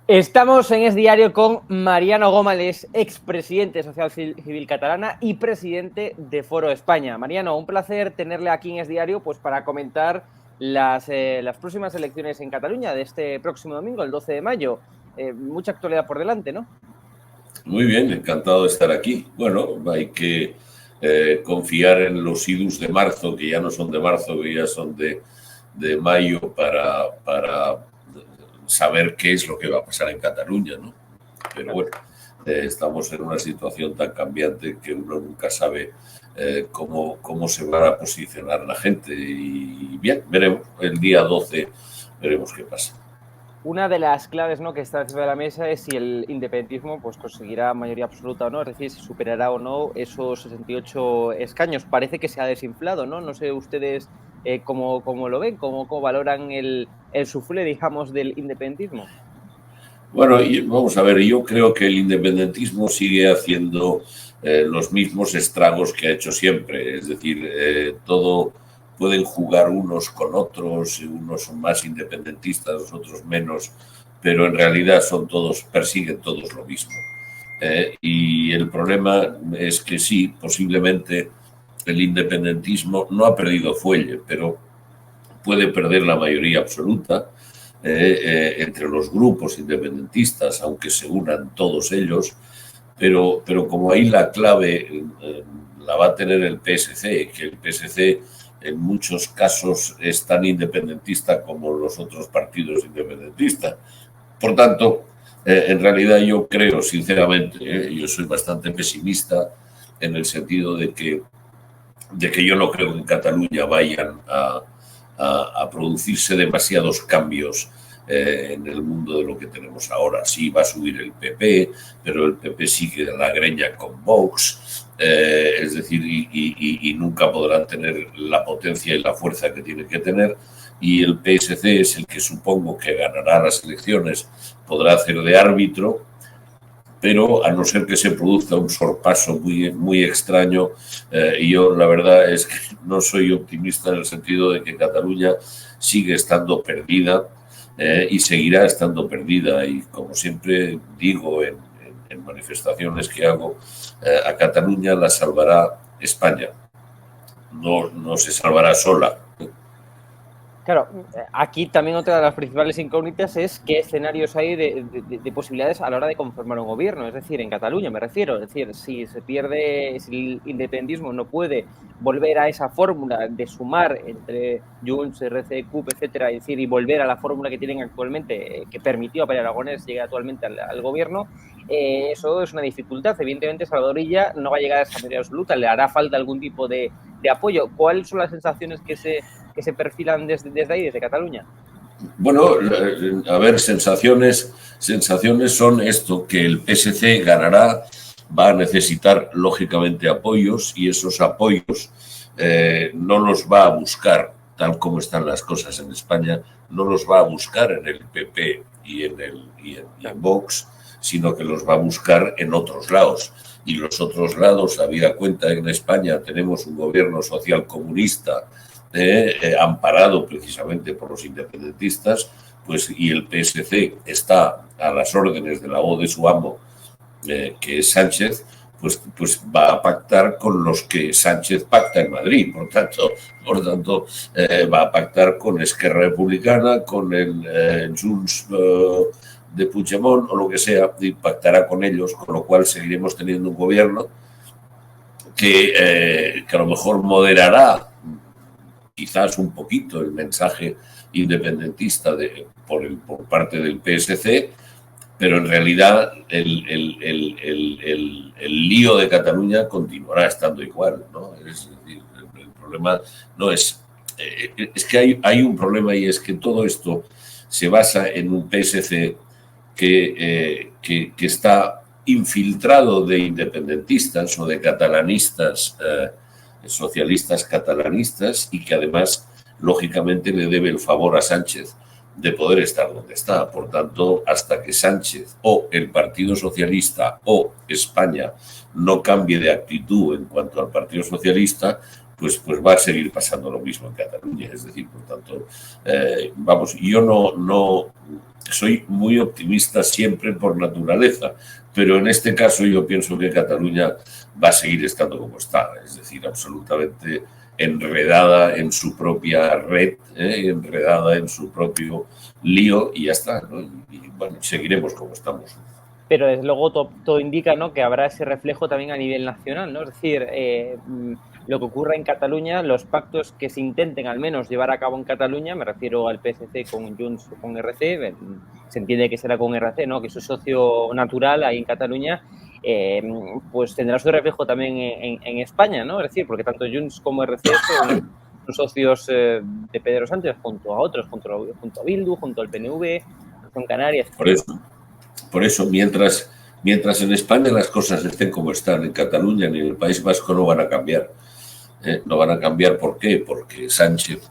Estamos en Es Diario con Mariano Gómez, expresidente de Sociedad Civil Catalana y presidente de Foro España. Mariano, un placer tenerle aquí en Es Diario pues, para comentar las próximas elecciones en Cataluña de este próximo domingo, el 12 de mayo. Mucha actualidad por delante, ¿no? Muy bien, encantado de estar aquí. Bueno, hay que confiar en los idus de marzo, que ya no son de marzo, que ya son de mayo, para saber qué es lo que va a pasar en Cataluña, ¿no? Pero bueno, estamos en una situación tan cambiante que uno nunca sabe cómo se va a posicionar la gente. Y bien, veremos. El día 12 veremos qué pasa. Una de las claves, ¿no?, que está encima de la mesa es si el independentismo pues, conseguirá mayoría absoluta o no, es decir, si superará o no esos 68 escaños. Parece que se ha desinflado, ¿no? No sé ustedes cómo lo ven, cómo valoran el suflé, digamos, del independentismo. Bueno, vamos a ver, yo creo que el independentismo sigue haciendo los mismos estragos que ha hecho siempre. Es decir, todo pueden jugar unos con otros, unos son más independentistas, otros menos, pero en realidad persiguen todos lo mismo. Y el problema es que sí, posiblemente el independentismo no ha perdido fuelle, pero puede perder la mayoría absoluta entre los grupos independentistas, aunque se unan todos ellos, pero como ahí la clave la va a tener el PSC, que el PSC en muchos casos es tan independentista como los otros partidos independentistas. Por tanto, en realidad yo creo, sinceramente, yo soy bastante pesimista en el sentido de que yo no creo que en Cataluña vayan a producirse demasiados cambios en el mundo de lo que tenemos ahora. Sí, va a subir el PP, pero el PP sigue la greña con Vox, es decir, y nunca podrán tener la potencia y la fuerza que tienen que tener. Y el PSC es el que supongo que ganará las elecciones, podrá hacer de árbitro, pero a no ser que se produzca un sorpaso muy extraño, y yo la verdad es que no soy optimista en el sentido de que Cataluña sigue estando perdida y seguirá estando perdida. Y como siempre digo en manifestaciones que hago, a Cataluña la salvará España, no se salvará sola. Claro, aquí también otra de las principales incógnitas es qué escenarios hay de posibilidades a la hora de conformar un gobierno, es decir, en Cataluña me refiero, es decir, si el independentismo no puede volver a esa fórmula de sumar entre Junts, RC, CUP, etcétera, es decir, y volver a la fórmula que tienen actualmente, que permitió a Pere Aragonés llegar actualmente al gobierno, eso es una dificultad. Evidentemente, Salvador Illa no va a llegar a esa mayoría absoluta, le hará falta algún tipo de apoyo. ¿Cuáles son las sensaciones que se perfilan desde ahí, desde Cataluña? Bueno, a ver, sensaciones son esto, que el PSC ganará, va a necesitar lógicamente apoyos, y esos apoyos no los va a buscar, tal como están las cosas en España, no los va a buscar en el PP y en Vox, sino que los va a buscar en otros lados. Y los otros lados, habida cuenta que en España tenemos un gobierno social comunista amparado precisamente por los independentistas, pues, y el PSC está a las órdenes de la voz de su amo, que es Sánchez, pues va a pactar con los que Sánchez pacta en Madrid. Por tanto, va a pactar con Esquerra Republicana, con el Junts de Puigdemont o lo que sea impactará con ellos, con lo cual seguiremos teniendo un gobierno que a lo mejor moderará quizás un poquito el mensaje independentista por parte del PSC, pero en realidad el lío de Cataluña continuará estando igual, ¿no? Es decir, el problema no es... es que hay un problema, y es que todo esto se basa en un PSC que está infiltrado de independentistas o de catalanistas, socialistas catalanistas, y que además, lógicamente, le debe el favor a Sánchez de poder estar donde está. Por tanto, hasta que Sánchez o el Partido Socialista o España no cambie de actitud en cuanto al Partido Socialista, pues va a seguir pasando lo mismo en Cataluña. Es decir, por tanto, vamos, yo no soy muy optimista siempre por naturaleza, pero en este caso yo pienso que Cataluña va a seguir estando como está, es decir, absolutamente enredada en su propia red, enredada en su propio lío, y ya está, ¿no? Y bueno, seguiremos como estamos. Pero desde luego todo indica, ¿no?, que habrá ese reflejo también a nivel nacional, ¿no? Es decir, lo que ocurra en Cataluña, los pactos que se intenten al menos llevar a cabo en Cataluña, me refiero al PSC con Junts o con RC, se entiende que será con RC, ¿no?, que es su socio natural ahí en Cataluña, pues tendrá su reflejo también en España, ¿no? Es decir, porque tanto Junts como RC son socios de Pedro Sánchez junto a otros, junto a Bildu, junto al PNV, con Canarias. Por eso, mientras en España las cosas estén como están, en Cataluña ni en el País Vasco no van a cambiar. No van a cambiar, ¿por qué? Porque Sánchez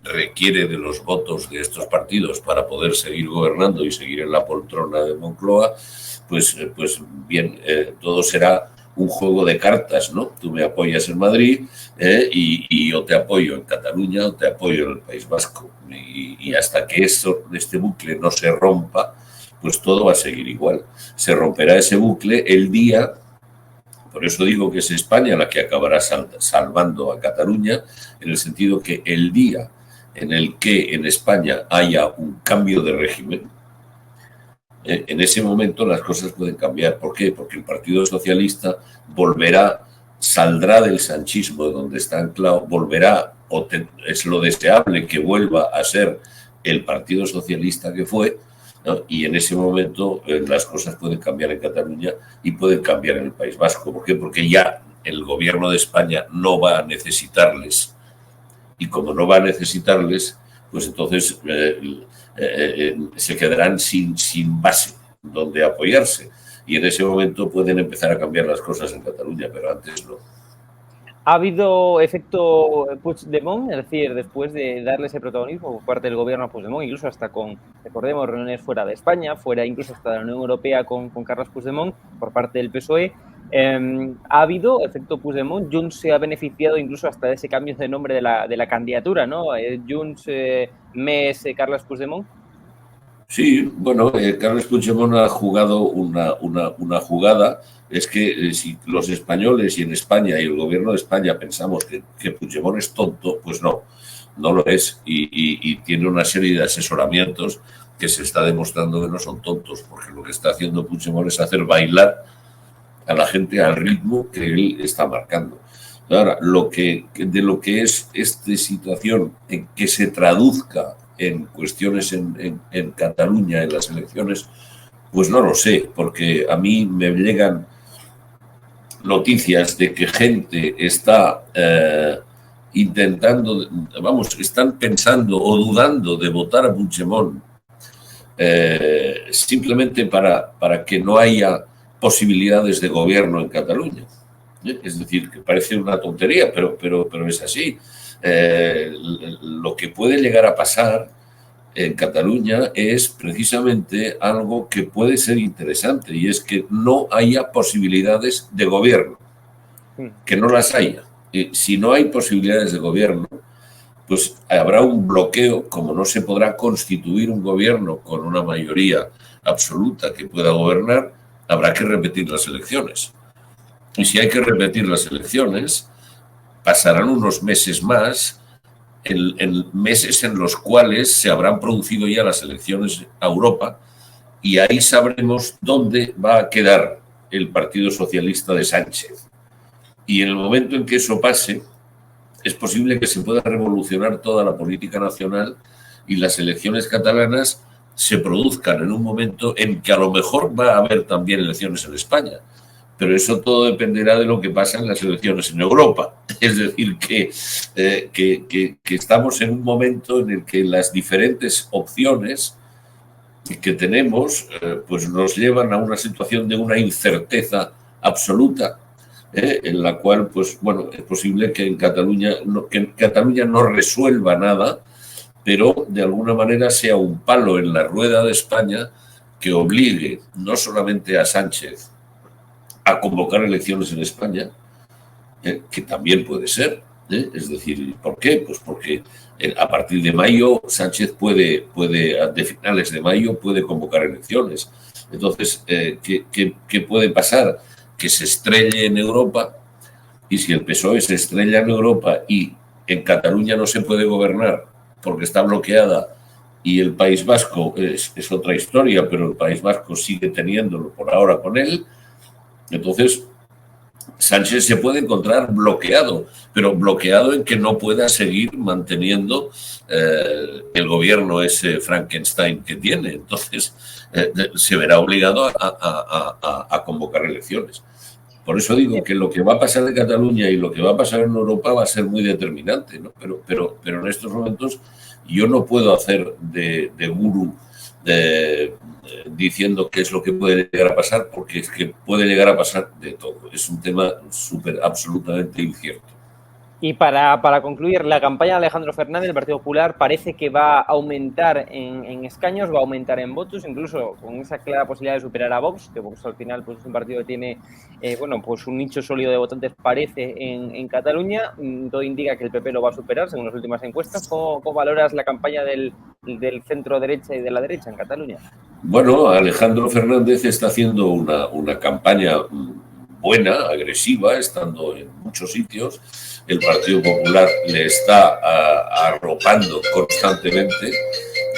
requiere de los votos de estos partidos para poder seguir gobernando y seguir en la poltrona de Moncloa. Pues bien, todo será un juego de cartas, ¿no? Tú me apoyas en Madrid y yo te apoyo en Cataluña o te apoyo en el País Vasco. Y hasta que este bucle no se rompa, pues todo va a seguir igual. Se romperá ese bucle el día, por eso digo que es España la que acabará salvando a Cataluña, en el sentido que el día en el que en España haya un cambio de régimen, en ese momento las cosas pueden cambiar. ¿Por qué? Porque el Partido Socialista saldrá del sanchismo de donde está anclado, es lo deseable que vuelva a ser el Partido Socialista que fue, ¿no? Y en ese momento las cosas pueden cambiar en Cataluña y pueden cambiar en el País Vasco. ¿Por qué? Porque ya el gobierno de España no va a necesitarles, y como no va a necesitarles, pues entonces se quedarán sin base donde apoyarse, y en ese momento pueden empezar a cambiar las cosas en Cataluña, pero antes no. ¿Ha habido efecto Puigdemont? Es decir, después de darle ese protagonismo por parte del gobierno a Puigdemont, incluso hasta con, recordemos, reuniones fuera de España, fuera incluso hasta de la Unión Europea con Carles Puigdemont por parte del PSOE, ¿ha habido efecto Puigdemont? Junts se ha beneficiado incluso hasta de ese cambio de nombre de la candidatura, ¿no? Junts, Més, Carles Puigdemont. Sí, bueno, Carles Puigdemont ha jugado una jugada. Es que si los españoles y en España y el gobierno de España pensamos que Puigdemont es tonto, pues no lo es, y tiene una serie de asesoramientos que se está demostrando que no son tontos, porque lo que está haciendo Puigdemont es hacer bailar a la gente al ritmo que él está marcando. Ahora, de lo que es esta situación en que se traduzca en cuestiones en Cataluña, en las elecciones, pues no lo sé, porque a mí me llegan noticias de que gente está están pensando o dudando de votar a Puigdemont simplemente para que no haya posibilidades de gobierno en Cataluña. Es decir, que parece una tontería, pero es así. Lo que puede llegar a pasar en Cataluña es precisamente algo que puede ser interesante, y es que no haya posibilidades de gobierno, que no las haya. Y si no hay posibilidades de gobierno, pues habrá un bloqueo. Como no se podrá constituir un gobierno con una mayoría absoluta que pueda gobernar, habrá que repetir las elecciones. Y si hay que repetir las elecciones, pasarán unos meses más, en meses en los cuales se habrán producido ya las elecciones a Europa, y ahí sabremos dónde va a quedar el Partido Socialista de Sánchez. Y en el momento en que eso pase, es posible que se pueda revolucionar toda la política nacional y las elecciones catalanas se produzcan en un momento en que a lo mejor va a haber también elecciones en España. Pero eso todo dependerá de lo que pasa en las elecciones en Europa. Es decir, que estamos en un momento en el que las diferentes opciones que tenemos pues nos llevan a una situación de una incerteza absoluta, en la cual, pues bueno, es posible que en Cataluña no resuelva nada, pero de alguna manera sea un palo en la rueda de España que obligue no solamente a Sánchez a convocar elecciones en España, que también puede ser. Es decir, ¿por qué? Pues porque a partir de mayo Sánchez puede de finales de mayo, puede convocar elecciones. Entonces, ¿qué puede pasar? Que se estrelle en Europa, y si el PSOE se estrella en Europa y en Cataluña no se puede gobernar porque está bloqueada, y el País Vasco es otra historia, pero el País Vasco sigue teniéndolo por ahora con él, entonces Sánchez se puede encontrar bloqueado, pero bloqueado en que no pueda seguir manteniendo el gobierno ese Frankenstein que tiene. Entonces se verá obligado a convocar elecciones. Por eso digo que lo que va a pasar en Cataluña y lo que va a pasar en Europa va a ser muy determinante, ¿no? Pero en estos momentos yo no puedo hacer de gurú diciendo qué es lo que puede llegar a pasar, porque es que puede llegar a pasar de todo. Es un tema absolutamente incierto. Y para concluir, la campaña de Alejandro Fernández del Partido Popular parece que va a aumentar en escaños, va a aumentar en votos, incluso con esa clara posibilidad de superar a Vox, que Vox al final pues, es un partido que tiene pues un nicho sólido de votantes, parece, en Cataluña. Todo indica que el PP lo va a superar, según las últimas encuestas. ¿Cómo valoras la campaña del centro-derecha y de la derecha en Cataluña? Bueno, Alejandro Fernández está haciendo una campaña buena, agresiva, estando en muchos sitios. El Partido Popular le está arropando constantemente,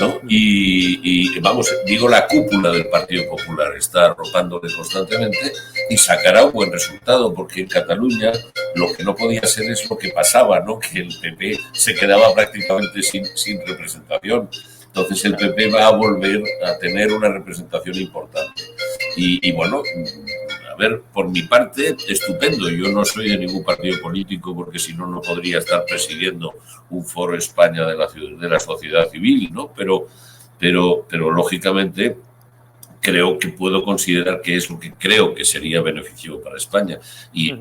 ¿no? Y vamos, digo, la cúpula del Partido Popular está arropándole constantemente y sacará un buen resultado, porque en Cataluña lo que no podía ser es lo que pasaba, ¿no? Que el PP se quedaba prácticamente sin representación. Entonces el PP va a volver a tener una representación importante. Y bueno, a ver, por mi parte, estupendo. Yo no soy de ningún partido político, porque si no, no podría estar presidiendo un foro España de la sociedad civil, ¿no? Pero lógicamente creo que puedo considerar que es lo que creo que sería beneficio para España. Y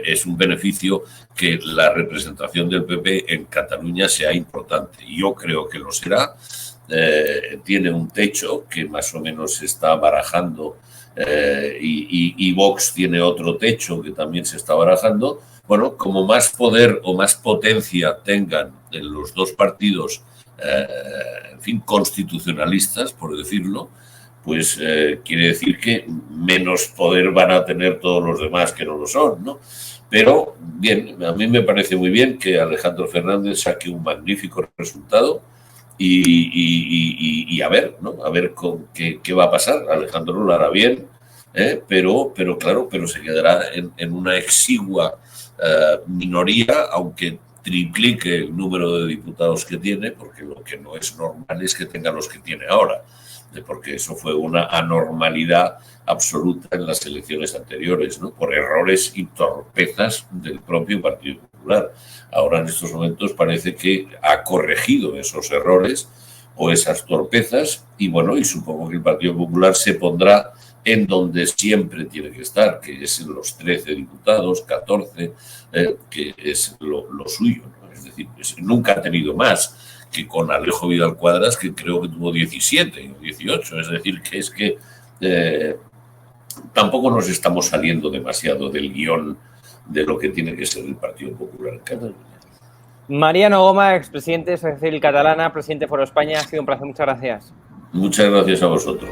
es un beneficio que la representación del PP en Cataluña sea importante. Yo creo que lo será. Tiene un techo que más o menos se está barajando, y Vox tiene otro techo que también se está barajando. Bueno, como más poder o más potencia tengan en los dos partidos, en fin, constitucionalistas, por decirlo, pues quiere decir que menos poder van a tener todos los demás que no lo son, ¿no? Pero, bien, a mí me parece muy bien que Alejandro Fernández saque un magnífico resultado y a ver, ¿no? A ver qué va a pasar. Alejandro lo hará bien, pero se quedará en una exigua minoría, aunque triplique el número de diputados que tiene, porque lo que no es normal es que tenga los que tiene ahora, porque eso fue una anormalidad absoluta en las elecciones anteriores, ¿no? Por errores y torpezas del propio Partido Popular. Ahora, en estos momentos, parece que ha corregido esos errores o esas torpezas, y bueno, y supongo que el Partido Popular se pondrá en donde siempre tiene que estar, que es en los 13 diputados, 14, que es lo suyo, ¿no? Es decir, nunca ha tenido más que con Alejo Vidal Quadras, que creo que tuvo 17 o 18. Es decir, que es que tampoco nos estamos saliendo demasiado del guión de lo que tiene que ser el Partido Popular en Cataluña. Mariano Goma, expresidente de Sociedad Civil Catalana, presidente de Foro España, ha sido un placer. Muchas gracias. Muchas gracias a vosotros.